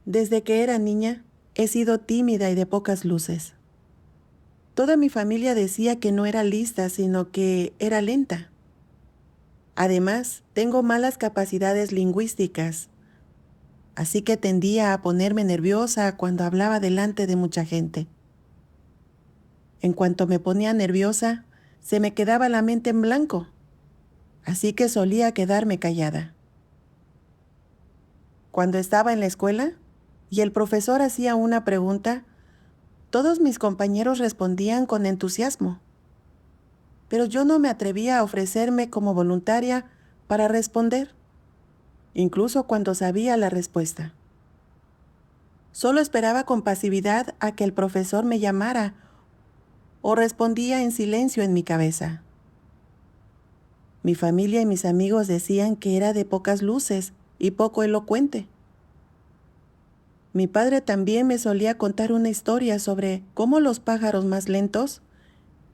Desde que era niña, he sido tímida y de pocas luces. Toda mi familia decía que no era lista, sino que era lenta. Además, tengo malas capacidades lingüísticas, así que tendía a ponerme nerviosa cuando hablaba delante de mucha gente. En cuanto me ponía nerviosa, se me quedaba la mente en blanco, así que solía quedarme callada. Cuando estaba en la escuela y el profesor hacía una pregunta, todos mis compañeros respondían con entusiasmo, pero yo no me atrevía a ofrecerme como voluntaria para responder, incluso cuando sabía la respuesta. Solo esperaba con pasividad a que el profesor me llamara o respondía en silencio en mi cabeza. Mi familia y mis amigos decían que era de pocas luces y poco elocuente. Mi padre también me solía contar una historia sobre cómo los pájaros más lentos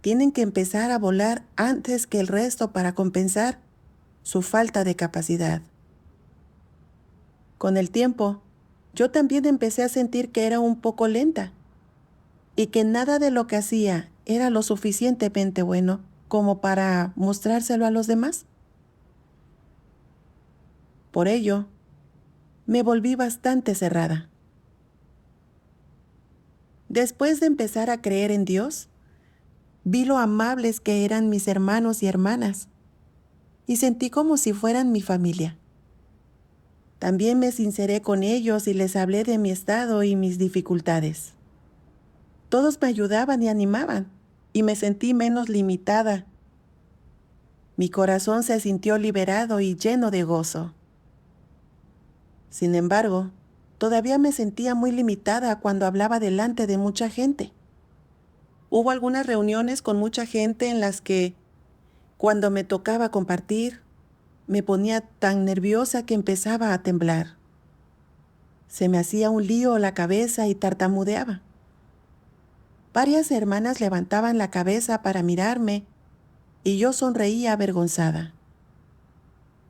tienen que empezar a volar antes que el resto para compensar su falta de capacidad. Con el tiempo, yo también empecé a sentir que era un poco lenta y que nada de lo que hacía era lo suficientemente bueno como para mostrárselo a los demás. Por ello, me volví bastante cerrada. Después de empezar a creer en Dios, vi lo amables que eran mis hermanos y hermanas y sentí como si fueran mi familia. También me sinceré con ellos y les hablé de mi estado y mis dificultades. Todos me ayudaban y animaban, y me sentí menos limitada. Mi corazón se sintió liberado y lleno de gozo. Sin embargo, todavía me sentía muy limitada cuando hablaba delante de mucha gente. Hubo algunas reuniones con mucha gente en las que, cuando me tocaba compartir, me ponía tan nerviosa que empezaba a temblar. Se me hacía un lío la cabeza y tartamudeaba. Varias hermanas levantaban la cabeza para mirarme y yo sonreía avergonzada.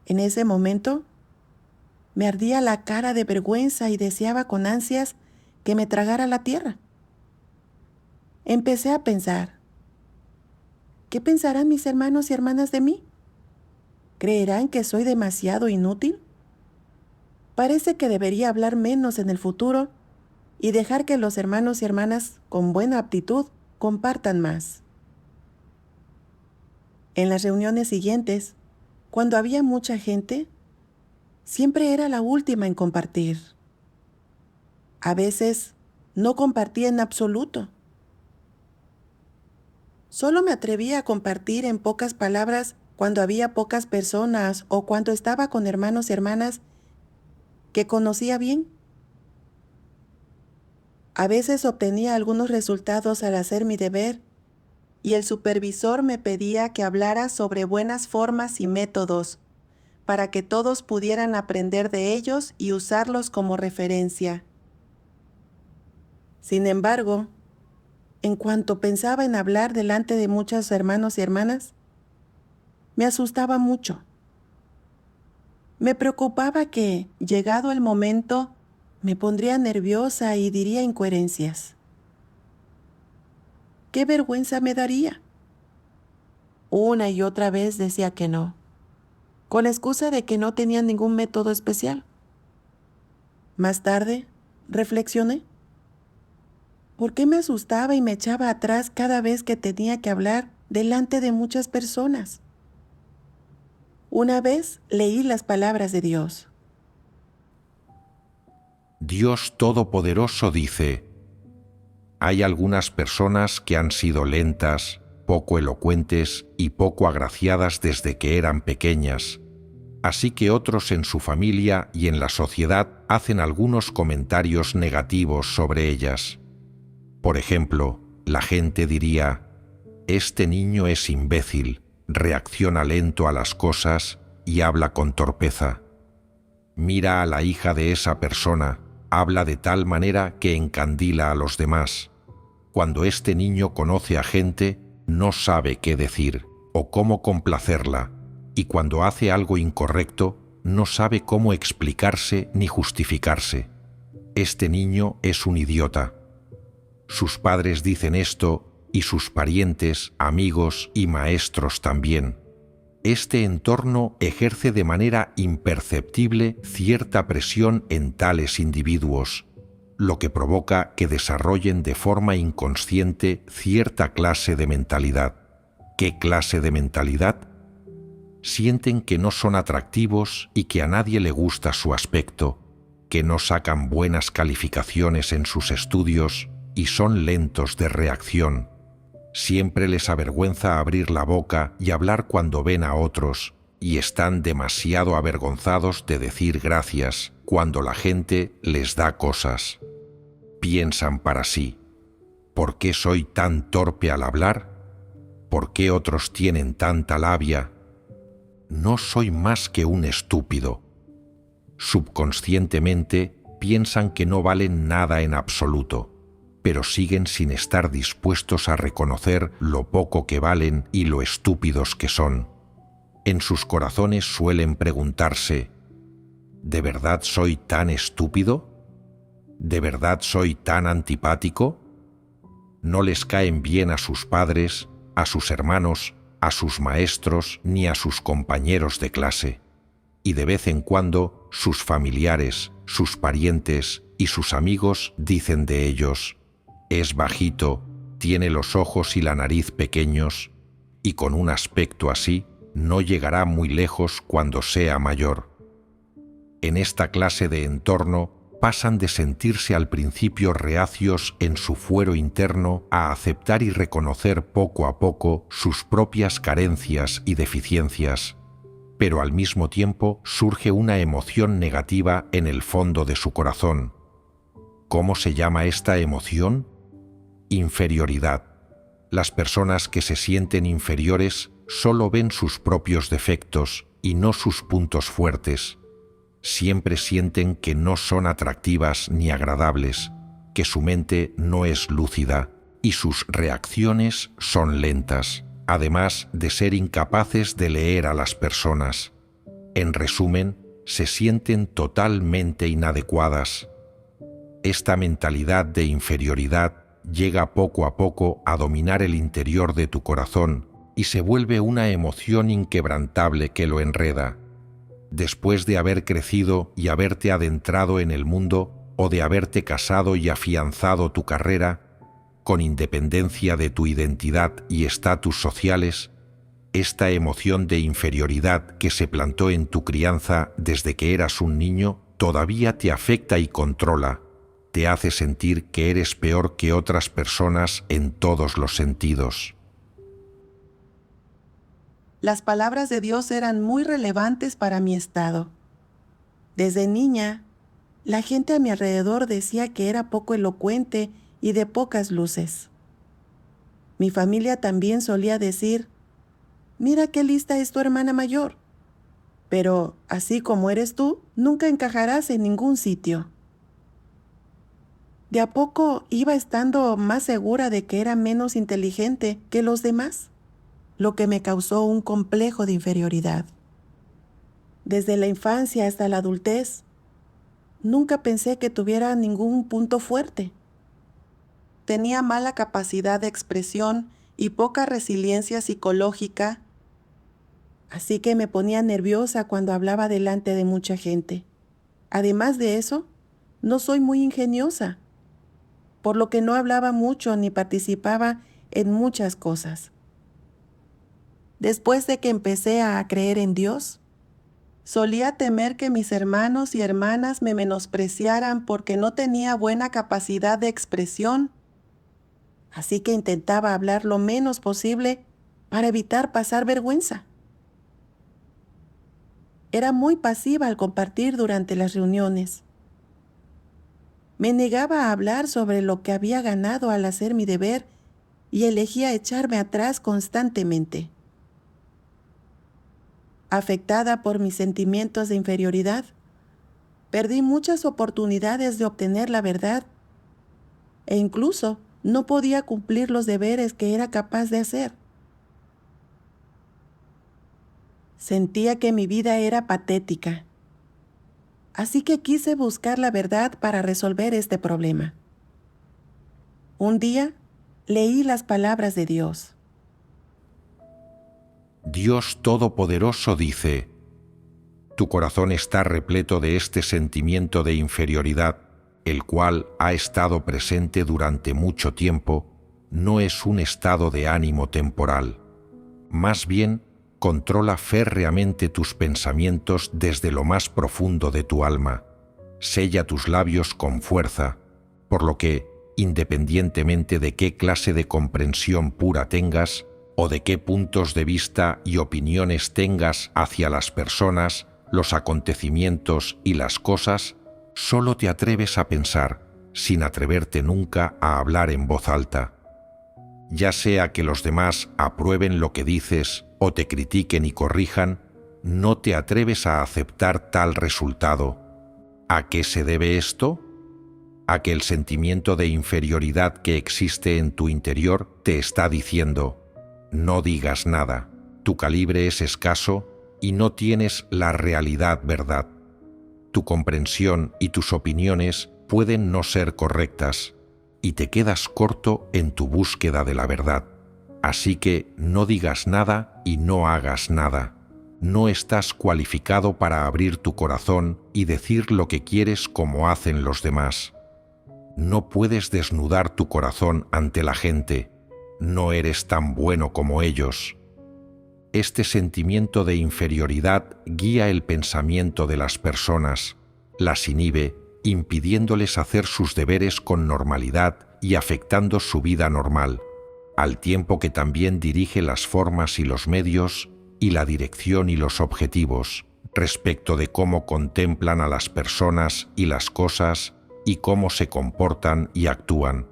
En ese momento, me ardía la cara de vergüenza y deseaba con ansias que me tragara la tierra. Empecé a pensar, ¿qué pensarán mis hermanos y hermanas de mí? ¿Creerán que soy demasiado inútil? Parece que debería hablar menos en el futuro y dejar que los hermanos y hermanas con buena aptitud compartan más. En las reuniones siguientes, cuando había mucha gente, siempre era la última en compartir. A veces no compartía en absoluto. Solo me atrevía a compartir en pocas palabras cuando había pocas personas o cuando estaba con hermanos y hermanas que conocía bien. A veces obtenía algunos resultados al hacer mi deber y el supervisor me pedía que hablara sobre buenas formas y métodos para que todos pudieran aprender de ellos y usarlos como referencia. Sin embargo, en cuanto pensaba en hablar delante de muchos hermanos y hermanas, me asustaba mucho. Me preocupaba que, llegado el momento, me pondría nerviosa y diría incoherencias. ¿Qué vergüenza me daría? Una y otra vez decía que no, con la excusa de que no tenía ningún método especial. Más tarde, reflexioné. ¿Por qué me asustaba y me echaba atrás cada vez que tenía que hablar delante de muchas personas? Una vez leí las palabras de Dios. Dios Todopoderoso dice: hay algunas personas que han sido lentas, poco elocuentes y poco agraciadas desde que eran pequeñas, así que otros en su familia y en la sociedad hacen algunos comentarios negativos sobre ellas. Por ejemplo, la gente diría: este niño es imbécil, reacciona lento a las cosas y habla con torpeza. Mira a la hija de esa persona, habla de tal manera que encandila a los demás. Cuando este niño conoce a gente, no sabe qué decir o cómo complacerla, y cuando hace algo incorrecto, no sabe cómo explicarse ni justificarse. este niño es un idiota. Sus padres dicen esto y sus parientes, amigos y maestros también. Este entorno ejerce de manera imperceptible cierta presión en tales individuos, lo que provoca que desarrollen de forma inconsciente cierta clase de mentalidad. ¿Qué clase de mentalidad? Sienten que no son atractivos y que a nadie le gusta su aspecto, que no sacan buenas calificaciones en sus estudios y son lentos de reacción. Siempre les avergüenza abrir la boca y hablar cuando ven a otros, y están demasiado avergonzados de decir gracias cuando la gente les da cosas. Piensan para sí: ¿por qué soy tan torpe al hablar? ¿Por qué otros tienen tanta labia? No soy más que un estúpido. Subconscientemente piensan que no valen nada en absoluto, pero siguen sin estar dispuestos a reconocer lo poco que valen y lo estúpidos que son. En sus corazones suelen preguntarse: ¿de verdad soy tan estúpido? ¿De verdad soy tan antipático? No les caen bien a sus padres, a sus hermanos, a sus maestros ni a sus compañeros de clase. Y de vez en cuando sus familiares, sus parientes y sus amigos dicen de ellos: es bajito, tiene los ojos y la nariz pequeños, y con un aspecto así no llegará muy lejos cuando sea mayor. En esta clase de entorno pasan de sentirse al principio reacios en su fuero interno a aceptar y reconocer poco a poco sus propias carencias y deficiencias, pero al mismo tiempo surge una emoción negativa en el fondo de su corazón. ¿Cómo se llama esta emoción? Inferioridad. Las personas que se sienten inferiores solo ven sus propios defectos y no sus puntos fuertes. Siempre sienten que no son atractivas ni agradables, que su mente no es lúcida y sus reacciones son lentas, además de ser incapaces de leer a las personas. En resumen, se sienten totalmente inadecuadas. Esta mentalidad de inferioridad llega poco a poco a dominar el interior de tu corazón y se vuelve una emoción inquebrantable que lo enreda. Después de haber crecido y haberte adentrado en el mundo, o de haberte casado y afianzado tu carrera, con independencia de tu identidad y estatus sociales, esta emoción de inferioridad que se plantó en tu crianza desde que eras un niño todavía te afecta y controla. Te hace sentir que eres peor que otras personas en todos los sentidos. Las palabras de Dios eran muy relevantes para mi estado. Desde niña, la gente a mi alrededor decía que era poco elocuente y de pocas luces. Mi familia también solía decir: mira qué lista es tu hermana mayor, pero así como eres tú, nunca encajarás en ningún sitio. De a poco iba estando más segura de que era menos inteligente que los demás, lo que me causó un complejo de inferioridad. Desde la infancia hasta la adultez, nunca pensé que tuviera ningún punto fuerte. Tenía mala capacidad de expresión y poca resiliencia psicológica, así que me ponía nerviosa cuando hablaba delante de mucha gente. Además de eso, no soy muy ingeniosa, por lo que no hablaba mucho ni participaba en muchas cosas. Después de que empecé a creer en Dios, solía temer que mis hermanos y hermanas me menospreciaran porque no tenía buena capacidad de expresión, así que intentaba hablar lo menos posible para evitar pasar vergüenza. Era muy pasiva al compartir durante las reuniones. Me negaba a hablar sobre lo que había ganado al hacer mi deber y elegía echarme atrás constantemente. Afectada por mis sentimientos de inferioridad, perdí muchas oportunidades de obtener la verdad e incluso no podía cumplir los deberes que era capaz de hacer. Sentía que mi vida era patética. Así que quise buscar la verdad para resolver este problema. Un día leí las palabras de Dios. Dios Todopoderoso dice: tu corazón está repleto de este sentimiento de inferioridad, el cual ha estado presente durante mucho tiempo. No es un estado de ánimo temporal. Más bien, controla férreamente tus pensamientos desde lo más profundo de tu alma. Sella tus labios con fuerza, por lo que, independientemente de qué clase de comprensión pura tengas, o de qué puntos de vista y opiniones tengas hacia las personas, los acontecimientos y las cosas, solo te atreves a pensar, sin atreverte nunca a hablar en voz alta. Ya sea que los demás aprueben lo que dices o te critiquen y corrijan, no te atreves a aceptar tal resultado. ¿A qué se debe esto? A que el sentimiento de inferioridad que existe en tu interior te está diciendo: no digas nada, tu calibre es escaso y no tienes la realidad verdad. Tu comprensión y tus opiniones pueden no ser correctas, y te quedas corto en tu búsqueda de la verdad. Así que no digas nada y no hagas nada. No estás cualificado para abrir tu corazón y decir lo que quieres como hacen los demás. No puedes desnudar tu corazón ante la gente. No eres tan bueno como ellos. Este sentimiento de inferioridad guía el pensamiento de las personas, las inhibe, impidiéndoles hacer sus deberes con normalidad y afectando su vida normal, al tiempo que también dirige las formas y los medios y la dirección y los objetivos respecto de cómo contemplan a las personas y las cosas y cómo se comportan y actúan.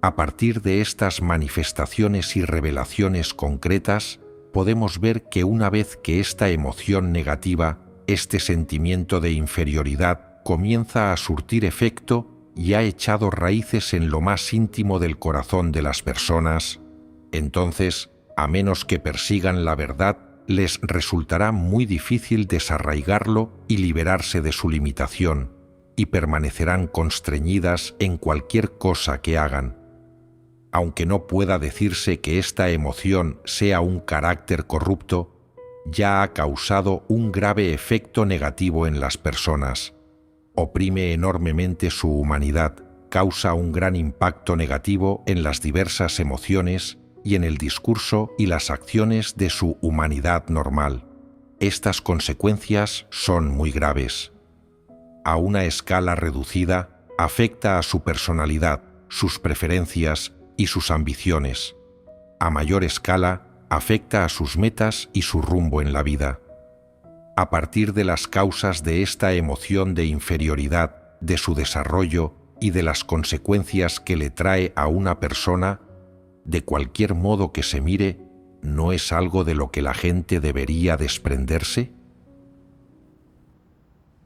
A partir de estas manifestaciones y revelaciones concretas, podemos ver que una vez que esta emoción negativa, este sentimiento de inferioridad, comienza a surtir efecto y ha echado raíces en lo más íntimo del corazón de las personas, entonces, a menos que persigan la verdad, les resultará muy difícil desarraigarlo y liberarse de su limitación, y permanecerán constreñidas en cualquier cosa que hagan. Aunque no pueda decirse que esta emoción sea un carácter corrupto, ya ha causado un grave efecto negativo en las personas. Oprime enormemente su humanidad, causa un gran impacto negativo en las diversas emociones y en el discurso y las acciones de su humanidad normal. Estas consecuencias son muy graves. A una escala reducida, afecta a su personalidad, sus preferencias y sus ambiciones. A mayor escala, afecta a sus metas y su rumbo en la vida. A partir de las causas de esta emoción de inferioridad, de su desarrollo y de las consecuencias que le trae a una persona, de cualquier modo que se mire, ¿no es algo de lo que la gente debería desprenderse?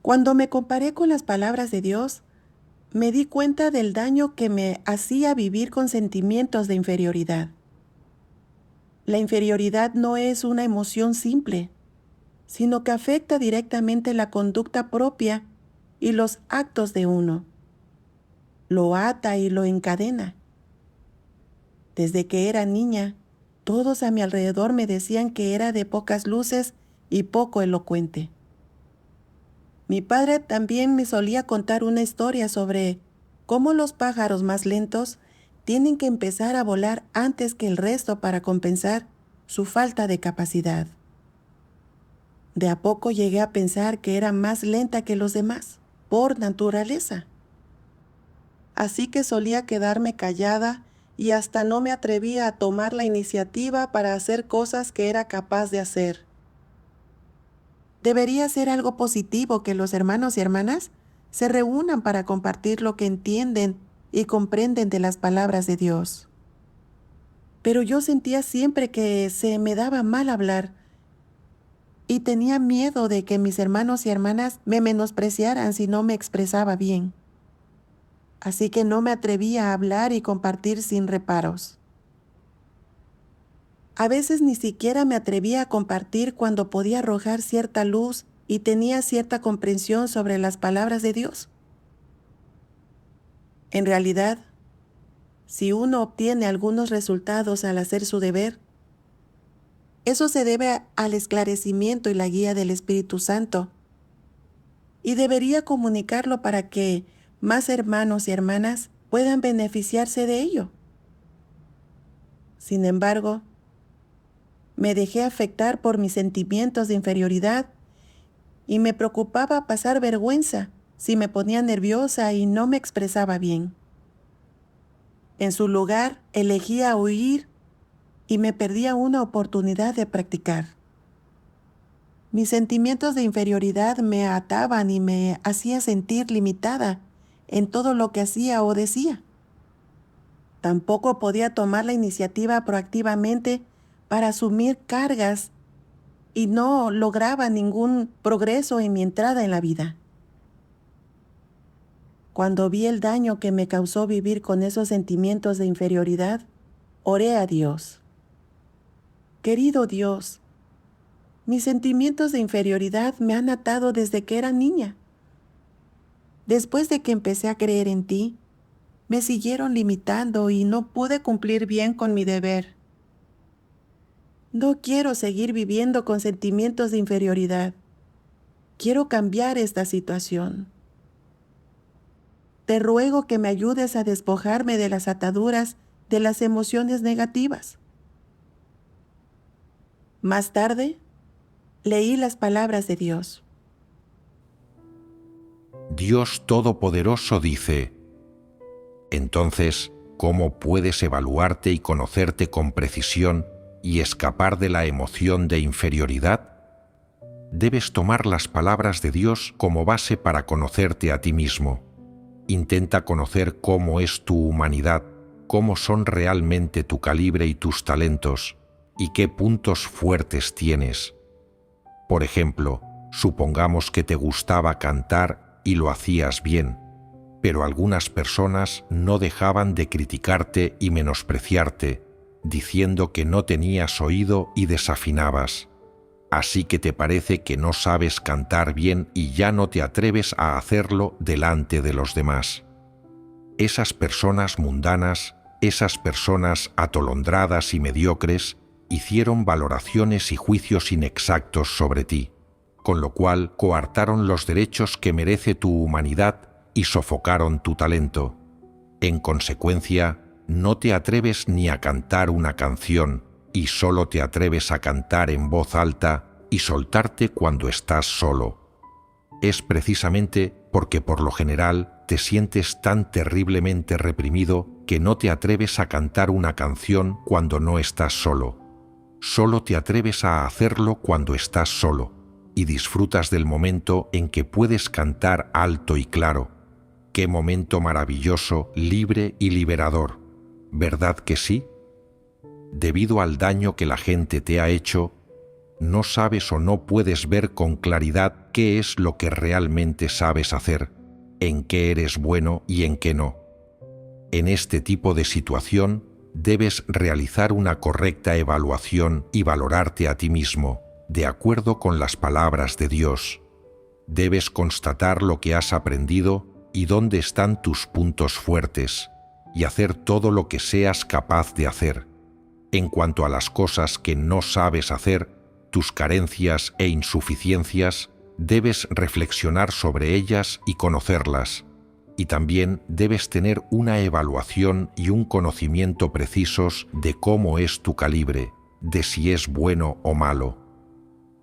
Cuando me comparé con las palabras de Dios, me di cuenta del daño que me hacía vivir con sentimientos de inferioridad. La inferioridad no es una emoción simple, sino que afecta directamente la conducta propia y los actos de uno. Lo ata y lo encadena. Desde que era niña, todos a mi alrededor me decían que era de pocas luces y poco elocuente. Mi padre también me solía contar una historia sobre cómo los pájaros más lentos tienen que empezar a volar antes que el resto para compensar su falta de capacidad. De a poco llegué a pensar que era más lenta que los demás, por naturaleza. Así que solía quedarme callada y hasta no me atrevía a tomar la iniciativa para hacer cosas que era capaz de hacer. Debería ser algo positivo que los hermanos y hermanas se reúnan para compartir lo que entienden y comprenden de las palabras de Dios. Pero yo sentía siempre que se me daba mal hablar y tenía miedo de que mis hermanos y hermanas me menospreciaran si no me expresaba bien. Así que no me atrevía a hablar y compartir sin reparos. A veces ni siquiera me atrevía a compartir cuando podía arrojar cierta luz y tenía cierta comprensión sobre las palabras de Dios. En realidad, si uno obtiene algunos resultados al hacer su deber, eso se debe al esclarecimiento y la guía del Espíritu Santo, y debería comunicarlo para que más hermanos y hermanas puedan beneficiarse de ello. Sin embargo, me dejé afectar por mis sentimientos de inferioridad y me preocupaba pasar vergüenza si me ponía nerviosa y no me expresaba bien. En su lugar, elegía huir y me perdía una oportunidad de practicar. Mis sentimientos de inferioridad me ataban y me hacía sentir limitada en todo lo que hacía o decía. Tampoco podía tomar la iniciativa proactivamente para asumir cargas y no lograba ningún progreso en mi entrada en la vida. Cuando vi el daño que me causó vivir con esos sentimientos de inferioridad, oré a Dios. Querido Dios, mis sentimientos de inferioridad me han atado desde que era niña. Después de que empecé a creer en ti, me siguieron limitando y no pude cumplir bien con mi deber. No quiero seguir viviendo con sentimientos de inferioridad. Quiero cambiar esta situación. Te ruego que me ayudes a despojarme de las ataduras de las emociones negativas. Más tarde, leí las palabras de Dios. Dios Todopoderoso dice: entonces, ¿cómo puedes evaluarte y conocerte con precisión y escapar de la emoción de inferioridad? Debes tomar las palabras de Dios como base para conocerte a ti mismo. Intenta conocer cómo es tu humanidad, cómo son realmente tu calibre y tus talentos, y qué puntos fuertes tienes. Por ejemplo, supongamos que te gustaba cantar y lo hacías bien, pero algunas personas no dejaban de criticarte y menospreciarte, diciendo que no tenías oído y desafinabas. Así que te parece que no sabes cantar bien y ya no te atreves a hacerlo delante de los demás. Esas personas mundanas, esas personas atolondradas y mediocres, hicieron valoraciones y juicios inexactos sobre ti, con lo cual coartaron los derechos que merece tu humanidad y sofocaron tu talento. En consecuencia, no te atreves ni a cantar una canción y solo te atreves a cantar en voz alta y soltarte cuando estás solo. Es precisamente porque por lo general te sientes tan terriblemente reprimido que no te atreves a cantar una canción cuando no estás solo. Solo te atreves a hacerlo cuando estás solo y disfrutas del momento en que puedes cantar alto y claro. ¡Qué momento maravilloso, libre y liberador! ¿Verdad que sí? Debido al daño que la gente te ha hecho, no sabes o no puedes ver con claridad qué es lo que realmente sabes hacer, en qué eres bueno y en qué no. En este tipo de situación, debes realizar una correcta evaluación y valorarte a ti mismo, de acuerdo con las palabras de Dios. Debes constatar lo que has aprendido y dónde están tus puntos fuertes, y hacer todo lo que seas capaz de hacer. En cuanto a las cosas que no sabes hacer, tus carencias e insuficiencias, debes reflexionar sobre ellas y conocerlas. Y también debes tener una evaluación y un conocimiento precisos de cómo es tu calibre, de si es bueno o malo.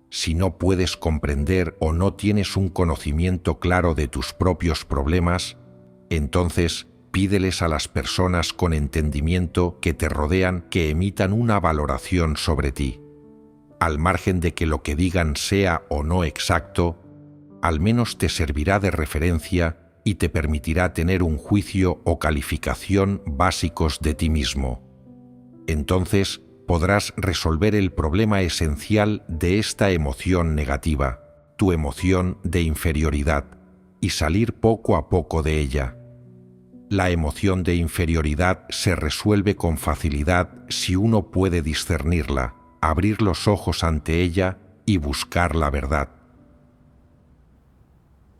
Si no puedes comprender o no tienes un conocimiento claro de tus propios problemas, entonces pídeles a las personas con entendimiento que te rodean que emitan una valoración sobre ti. Al margen de que lo que digan sea o no exacto, al menos te servirá de referencia y te permitirá tener un juicio o calificación básicos de ti mismo. Entonces podrás resolver el problema esencial de esta emoción negativa, tu emoción de inferioridad, y salir poco a poco de ella. La emoción de inferioridad se resuelve con facilidad si uno puede discernirla, abrir los ojos ante ella y buscar la verdad.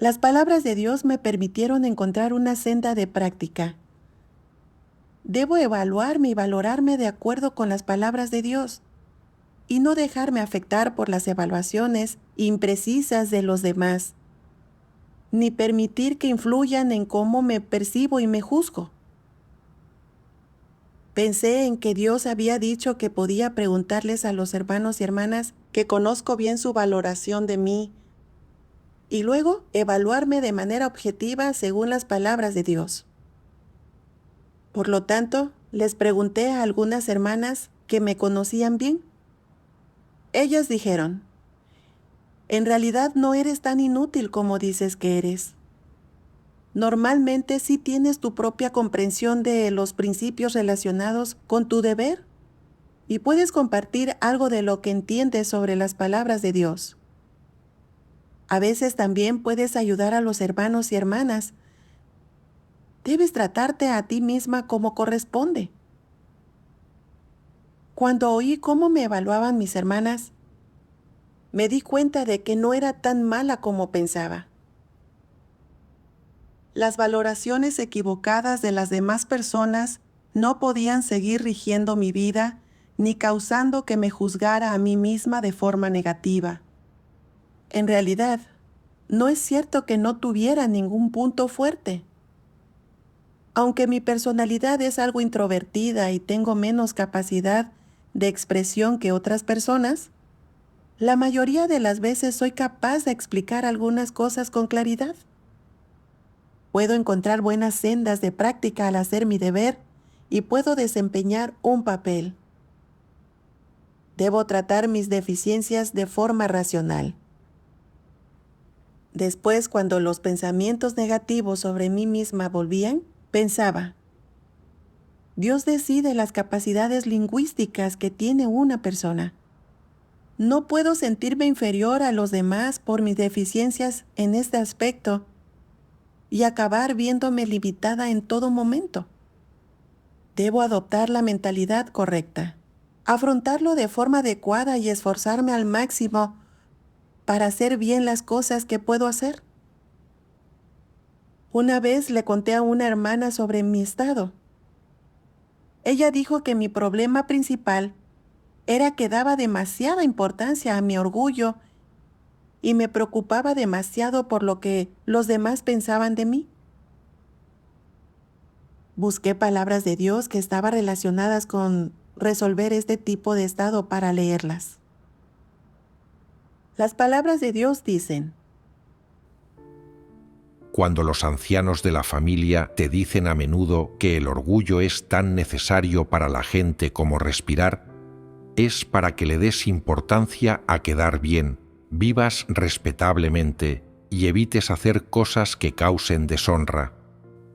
Las palabras de Dios me permitieron encontrar una senda de práctica. Debo evaluarme y valorarme de acuerdo con las palabras de Dios y no dejarme afectar por las evaluaciones imprecisas de los demás, ni permitir que influyan en cómo me percibo y me juzgo. Pensé en que Dios había dicho que podía preguntarles a los hermanos y hermanas que conozco bien su valoración de mí y luego evaluarme de manera objetiva según las palabras de Dios. Por lo tanto, les pregunté a algunas hermanas que me conocían bien. Ellas dijeron: en realidad no eres tan inútil como dices que eres. Normalmente sí tienes tu propia comprensión de los principios relacionados con tu deber y puedes compartir algo de lo que entiendes sobre las palabras de Dios. A veces también puedes ayudar a los hermanos y hermanas. Debes tratarte a ti misma como corresponde. Cuando oí cómo me evaluaban mis hermanas, me di cuenta de que no era tan mala como pensaba. Las valoraciones equivocadas de las demás personas no podían seguir rigiendo mi vida ni causando que me juzgara a mí misma de forma negativa. En realidad, no es cierto que no tuviera ningún punto fuerte. Aunque mi personalidad es algo introvertida y tengo menos capacidad de expresión que otras personas, la mayoría de las veces soy capaz de explicar algunas cosas con claridad. Puedo encontrar buenas sendas de práctica al hacer mi deber y puedo desempeñar un papel. Debo tratar mis deficiencias de forma racional. Después, cuando los pensamientos negativos sobre mí misma volvían, pensaba: Dios decide las capacidades lingüísticas que tiene una persona. No puedo sentirme inferior a los demás por mis deficiencias en este aspecto y acabar viéndome limitada en todo momento. Debo adoptar la mentalidad correcta, afrontarlo de forma adecuada y esforzarme al máximo para hacer bien las cosas que puedo hacer. Una vez le conté a una hermana sobre mi estado. Ella dijo que mi problema principal era que daba demasiada importancia a mi orgullo y me preocupaba demasiado por lo que los demás pensaban de mí. Busqué palabras de Dios que estaban relacionadas con resolver este tipo de estado para leerlas. Las palabras de Dios dicen: Cuando los ancianos de la familia te dicen a menudo que el orgullo es tan necesario para la gente como respirar, es para que le des importancia a quedar bien, vivas respetablemente y evites hacer cosas que causen deshonra.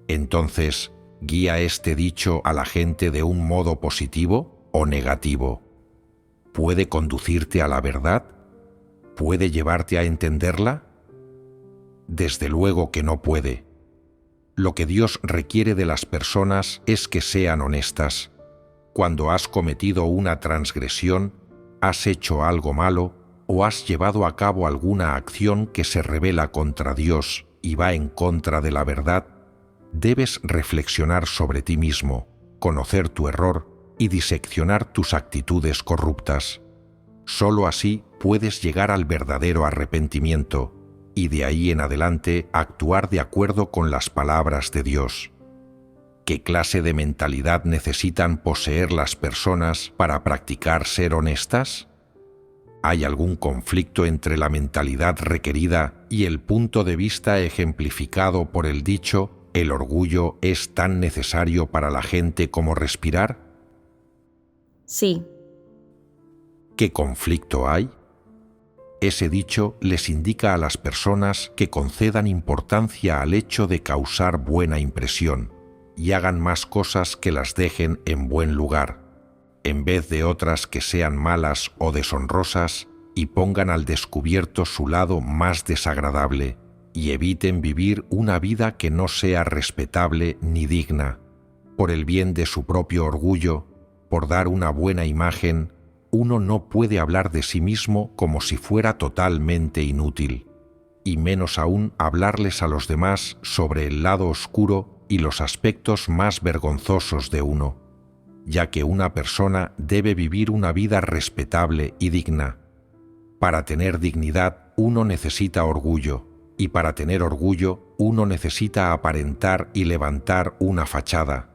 Entonces, ¿guía este dicho a la gente de un modo positivo o negativo? ¿Puede conducirte a la verdad? ¿Puede llevarte a entenderla? Desde luego que no puede. Lo que Dios requiere de las personas es que sean honestas. Cuando has cometido una transgresión, has hecho algo malo o has llevado a cabo alguna acción que se rebela contra Dios y va en contra de la verdad, debes reflexionar sobre ti mismo, conocer tu error y diseccionar tus actitudes corruptas. Solo así puedes llegar al verdadero arrepentimiento y de ahí en adelante actuar de acuerdo con las palabras de Dios. ¿Qué clase de mentalidad necesitan poseer las personas para practicar ser honestas? ¿Hay algún conflicto entre la mentalidad requerida y el punto de vista ejemplificado por el dicho «el orgullo es tan necesario para la gente como respirar»? Sí. ¿Qué conflicto hay? Ese dicho les indica a las personas que concedan importancia al hecho de causar buena impresión y hagan más cosas que las dejen en buen lugar, en vez de otras que sean malas o deshonrosas y pongan al descubierto su lado más desagradable y eviten vivir una vida que no sea respetable ni digna. Por el bien de su propio orgullo, por dar una buena imagen, uno no puede hablar de sí mismo como si fuera totalmente inútil. y menos aún hablarles a los demás sobre el lado oscuro y los aspectos más vergonzosos de uno, ya que una persona debe vivir una vida respetable y digna. Para tener dignidad uno necesita orgullo, y para tener orgullo uno necesita aparentar y levantar una fachada.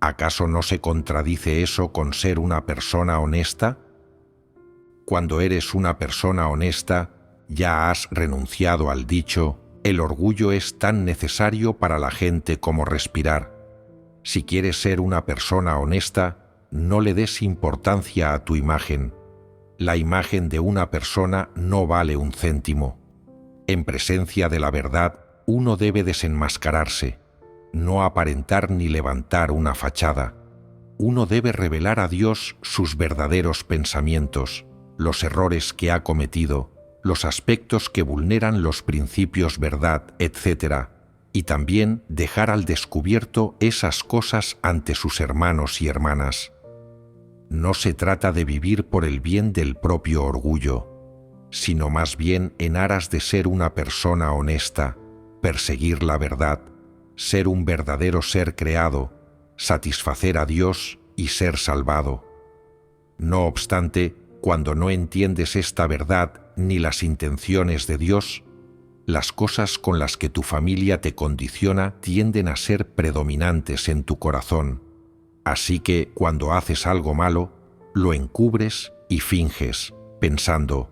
¿Acaso no se contradice eso con ser una persona honesta? Cuando eres una persona honesta, ya has renunciado al dicho: el orgullo es tan necesario para la gente como respirar. Si quieres ser una persona honesta, no le des importancia a tu imagen. La imagen de una persona no vale un céntimo. En presencia de la verdad, uno debe desenmascararse, no aparentar ni levantar una fachada. Uno debe revelar a Dios sus verdaderos pensamientos, los errores que ha cometido, los aspectos que vulneran los principios verdad, etc., y también dejar al descubierto esas cosas ante sus hermanos y hermanas. No se trata de vivir por el bien del propio orgullo, sino más bien en aras de ser una persona honesta, perseguir la verdad, ser un verdadero ser creado, satisfacer a Dios y ser salvado. No obstante, cuando no entiendes esta verdad ni las intenciones de Dios, las cosas con las que tu familia te condiciona tienden a ser predominantes en tu corazón. Así que cuando haces algo malo, lo encubres y finges, pensando: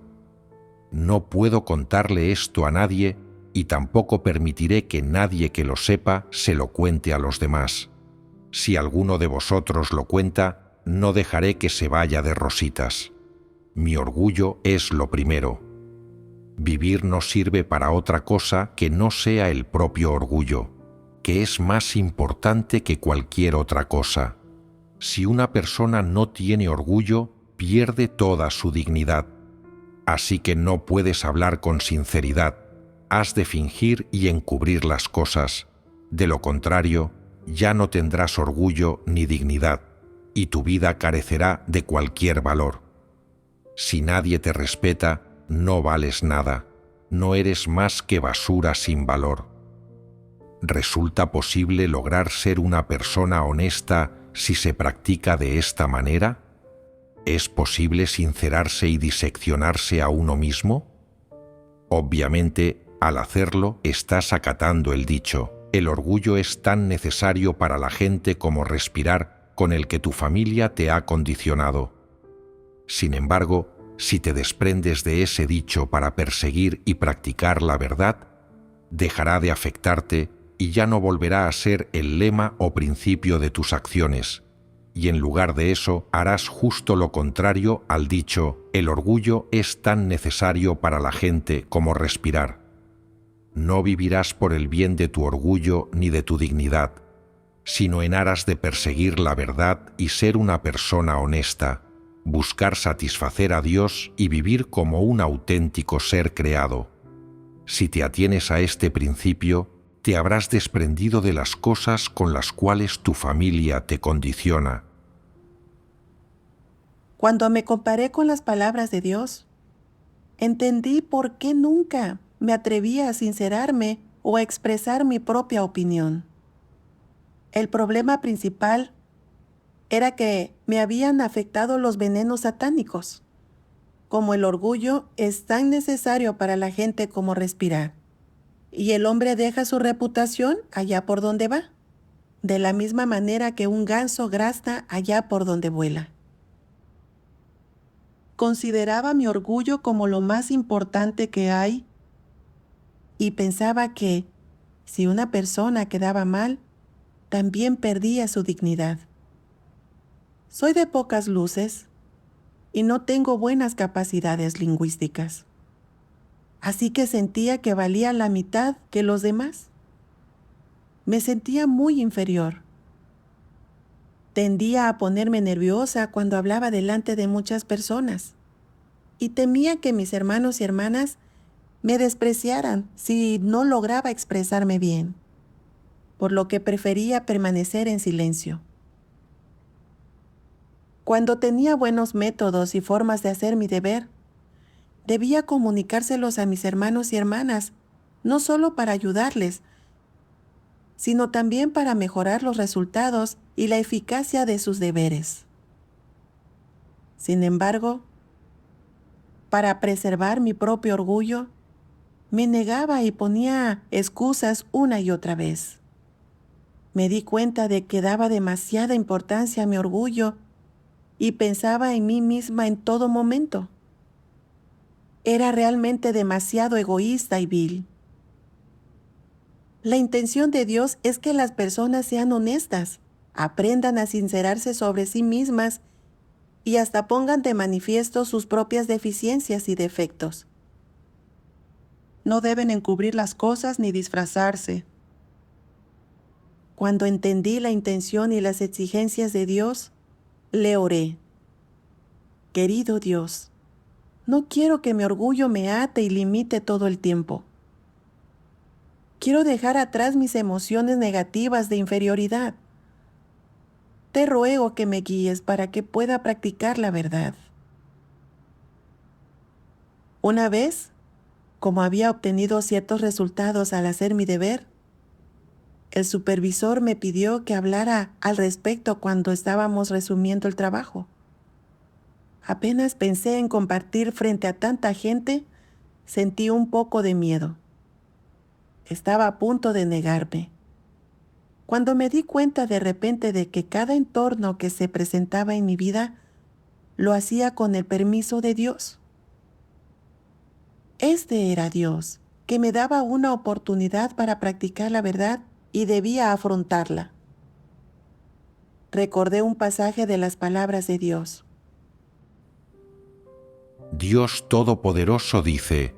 no puedo contarle esto a nadie y tampoco permitiré que nadie que lo sepa se lo cuente a los demás. Si alguno de vosotros lo cuenta, no dejaré que se vaya de rositas. Mi orgullo es lo primero. Vivir no sirve para otra cosa que no sea el propio orgullo, que es más importante que cualquier otra cosa. Si una persona no tiene orgullo, pierde toda su dignidad. Así que no puedes hablar con sinceridad, has de fingir y encubrir las cosas. De lo contrario, ya no tendrás orgullo ni dignidad, y tu vida carecerá de cualquier valor. Si nadie te respeta, no vales nada, no eres más que basura sin valor. ¿Resulta posible lograr ser una persona honesta si se practica de esta manera? ¿Es posible sincerarse y diseccionarse a uno mismo? Obviamente, al hacerlo, estás acatando el dicho: el orgullo es tan necesario para la gente como respirar, con el que tu familia te ha condicionado. Sin embargo, si te desprendes de ese dicho para perseguir y practicar la verdad, dejará de afectarte y ya no volverá a ser el lema o principio de tus acciones, y en lugar de eso harás justo lo contrario al dicho: el orgullo es tan necesario para la gente como respirar. No vivirás por el bien de tu orgullo ni de tu dignidad, sino en aras de perseguir la verdad y ser una persona honesta, buscar satisfacer a Dios y vivir como un auténtico ser creado. Si te atienes a este principio, te habrás desprendido de las cosas con las cuales tu familia te condiciona. Cuando me comparé con las palabras de Dios, entendí por qué nunca me atrevía a sincerarme o a expresar mi propia opinión. El problema principal era que me habían afectado los venenos satánicos. Como el orgullo es tan necesario para la gente como respirar, y el hombre deja su reputación allá por donde va, de la misma manera que un ganso grazna allá por donde vuela. Consideraba mi orgullo como lo más importante que hay y pensaba que, si una persona quedaba mal, también perdía su dignidad. Soy de pocas luces y no tengo buenas capacidades lingüísticas. Así que sentía que valía la mitad que los demás. Me sentía muy inferior. Tendía a ponerme nerviosa cuando hablaba delante de muchas personas y temía que mis hermanos y hermanas me despreciaran si no lograba expresarme bien, por lo que prefería permanecer en silencio. Cuando tenía buenos métodos y formas de hacer mi deber, Debía comunicárselos a mis hermanos y hermanas, no solo para ayudarles, sino también para mejorar los resultados y la eficacia de sus deberes. Sin embargo, para preservar mi propio orgullo, me negaba y ponía excusas una y otra vez. Me di cuenta de que daba demasiada importancia a mi orgullo y pensaba en mí misma en todo momento. Era realmente demasiado egoísta y vil. La intención de Dios es que las personas sean honestas, aprendan a sincerarse sobre sí mismas y hasta pongan de manifiesto sus propias deficiencias y defectos. No deben encubrir las cosas ni disfrazarse. Cuando entendí la intención y las exigencias de Dios, le oré. Querido Dios, no quiero que mi orgullo me ate y limite todo el tiempo. Quiero dejar atrás mis emociones negativas de inferioridad. Te ruego que me guíes para que pueda practicar la verdad. Una vez, como había obtenido ciertos resultados al hacer mi deber, el supervisor me pidió que hablara al respecto cuando estábamos resumiendo el trabajo. Apenas pensé en compartir frente a tanta gente, sentí un poco de miedo. Estaba a punto de negarme. Cuando me di cuenta de repente de que cada entorno que se presentaba en mi vida lo hacía con el permiso de Dios. Este era Dios, que me daba una oportunidad para practicar la verdad y debía afrontarla. Recordé un pasaje de las palabras de Dios. Dios Todopoderoso dice: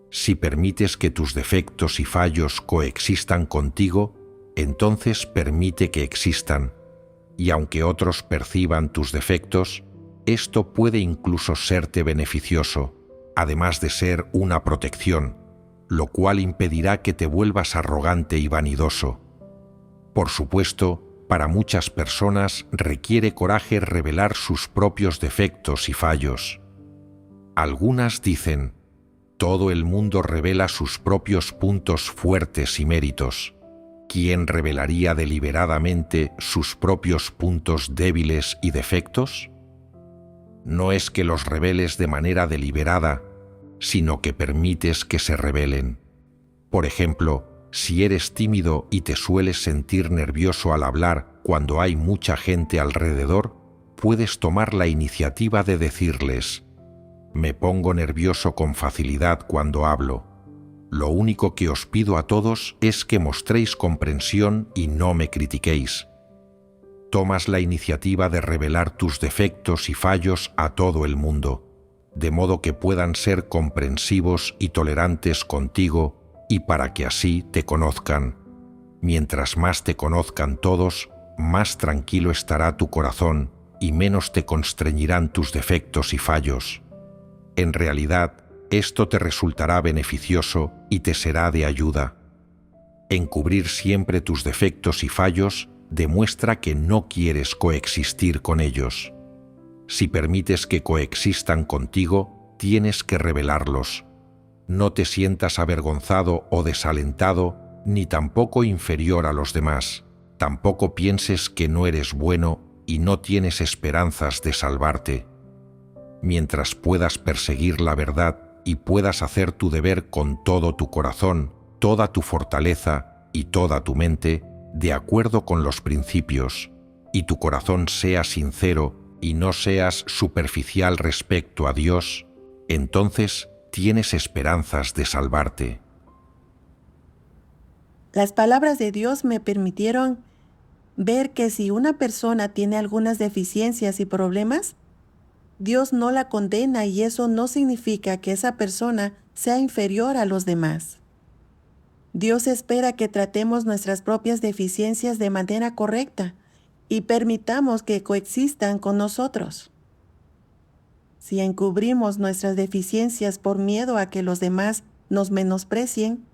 si permites que tus defectos y fallos coexistan contigo, entonces permite que existan, y aunque otros perciban tus defectos, esto puede incluso serte beneficioso, además de ser una protección, lo cual impedirá que te vuelvas arrogante y vanidoso. Por supuesto, para muchas personas requiere coraje revelar sus propios defectos y fallos. Algunas dicen: todo el mundo revela sus propios puntos fuertes y méritos. ¿Quién revelaría deliberadamente sus propios puntos débiles y defectos? No es que los reveles de manera deliberada, sino que permites que se revelen. Por ejemplo, si eres tímido y te sueles sentir nervioso al hablar cuando hay mucha gente alrededor, puedes tomar la iniciativa de decirles: me pongo nervioso con facilidad cuando hablo. Lo único que os pido a todos es que mostréis comprensión y no me critiquéis. Tomas la iniciativa de revelar tus defectos y fallos a todo el mundo, de modo que puedan ser comprensivos y tolerantes contigo y para que así te conozcan. Mientras más te conozcan todos, más tranquilo estará tu corazón y menos te constreñirán tus defectos y fallos. En realidad, esto te resultará beneficioso y te será de ayuda. Encubrir siempre tus defectos y fallos demuestra que no quieres coexistir con ellos. Si permites que coexistan contigo, tienes que revelarlos. No te sientas avergonzado o desalentado, ni tampoco inferior a los demás. Tampoco pienses que no eres bueno y no tienes esperanzas de salvarte. Mientras puedas perseguir la verdad y puedas hacer tu deber con todo tu corazón, toda tu fortaleza y toda tu mente, de acuerdo con los principios, y tu corazón sea sincero y no seas superficial respecto a Dios, entonces tienes esperanzas de salvarte. Las palabras de Dios me permitieron ver que si una persona tiene algunas deficiencias y problemas, Dios no la condena y eso no significa que esa persona sea inferior a los demás. Dios espera que tratemos nuestras propias deficiencias de manera correcta y permitamos que coexistan con nosotros. Si encubrimos nuestras deficiencias por miedo a que los demás nos menosprecien,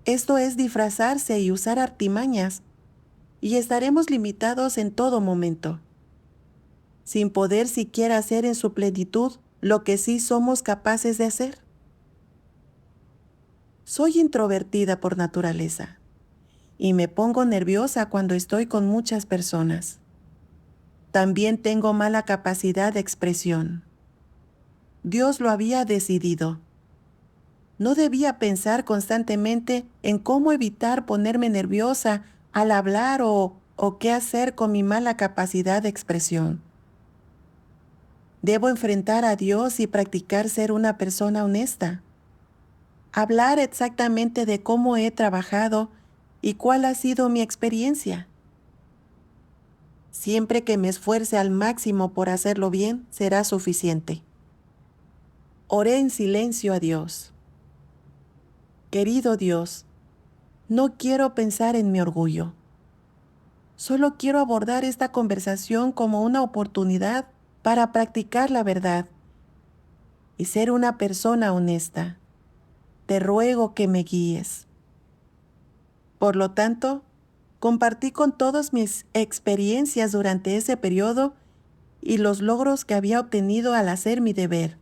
esto es disfrazarse y usar artimañas, y estaremos limitados en todo momento, sin poder siquiera ser en su plenitud lo que sí somos capaces de hacer. Soy introvertida por naturaleza y me pongo nerviosa cuando estoy con muchas personas. También tengo mala capacidad de expresión. Dios lo había decidido. No debía pensar constantemente en cómo evitar ponerme nerviosa al hablar o qué hacer con mi mala capacidad de expresión. Debo enfrentar a Dios y practicar ser una persona honesta. Hablar exactamente de cómo he trabajado y cuál ha sido mi experiencia. Siempre que me esfuerce al máximo por hacerlo bien, será suficiente. Oré en silencio a Dios. Querido Dios, no quiero pensar en mi orgullo. Solo quiero abordar esta conversación como una oportunidad para practicar la verdad y ser una persona honesta. Te ruego que me guíes. Por lo tanto, compartí con todos mis experiencias durante ese periodo y los logros que había obtenido al hacer mi deber.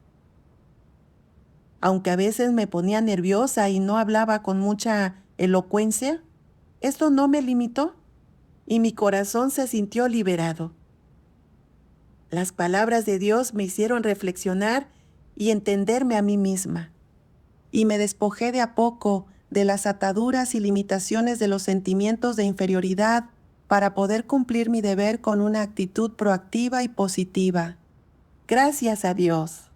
Aunque a veces me ponía nerviosa y no hablaba con mucha elocuencia, esto no me limitó y mi corazón se sintió liberado. Las palabras de Dios me hicieron reflexionar y entenderme a mí misma, y me despojé de a poco de las ataduras y limitaciones de los sentimientos de inferioridad para poder cumplir mi deber con una actitud proactiva y positiva. Gracias a Dios.